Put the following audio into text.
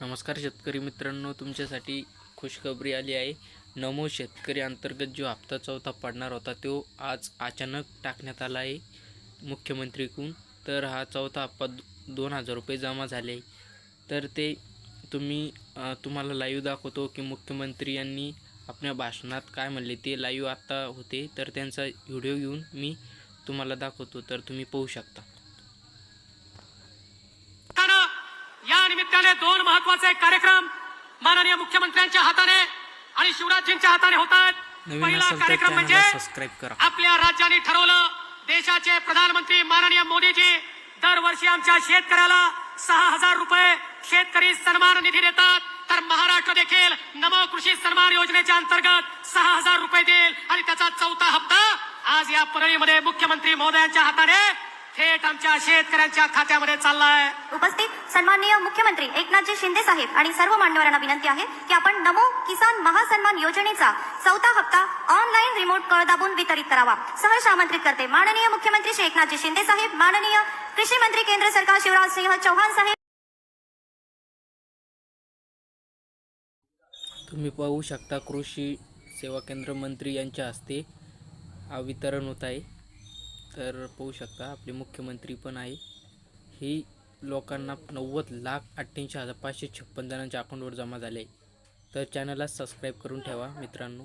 नमस्कार शेतकरी मित्रांनो, तुमच्यासाठी खुशखबरी आली आहे. नमो शेतकरी अंतर्गत जो हप्ता चौथा पडणार होता तो आज अचानक टाकण्यात आला आहे मुख्यमंत्रीकडून. तर हा चौथा हप्ता 2,000 रुपये जमा झाले आहे. तर ते तुम्हाला लाईव्ह दाखवतो की मुख्यमंत्री यांनी आपल्या भाषणात काय म्हणले ते लाईव्ह आत्ता होते. तर त्यांचा व्हिडिओ घेऊन मी तुम्हाला दाखवतो, तर तुम्ही पाहू शकता. या निमित्ताने दोन महत्वाचे कार्यक्रम माननीय मुख्यमंत्र्यांच्या हाताने आणि शिवराजजींच्या हाताने होत आहेत. पहिला कार्यक्रम म्हणजे सबस्क्राईब करा. आपल्या राज्याने ठरवलं, देशाचे प्रधानमंत्री माननीय मोदीजी दरवर्षी आमच्या शेतकऱ्याला 6,000 रुपये शेतकरी सन्मान निधी देतात. तर महाराष्ट्र देखील नमो कृषी सन्मान योजनेच्या अंतर्गत 6,000 रुपये देईल आणि त्याचा चौथा हप्ता आज या परळीमध्ये मुख्यमंत्री महोदयांच्या हाताने थेट आमच्या शेतकऱ्यांच्या खात्यामध्ये चाललाय. उपस्थित सन्माननीय मुख्यमंत्री एकनाथजी शिंदे साहेब आणि सर्व मान्यवरांना विनंती आहे की आपण नमो किसान महासन्मान योजनेचा चौथा हप्ता ऑनलाईन रिमोट कळ दाबून वितरित करावा. सहर्ष आमंत्रित करते माननीय मुख्यमंत्री श्री एकनाथजी शिंदे साहेब, माननीय कृषी मंत्री केंद्र सरकार शिवराज सिंह चौहान साहेब. तुम्ही पाहू शकता कृषी सेवा केंद्र मंत्री यांच्या हस्ते हा वितरण होत आहे. तर पाहू शकता आपले मुख्यमंत्री पण आहे. ही लोकांना 90,88,556 जणांच्या अकाउंटवर जमा झाले. तर चॅनलला सबस्क्राईब करून ठेवा मित्रांनो.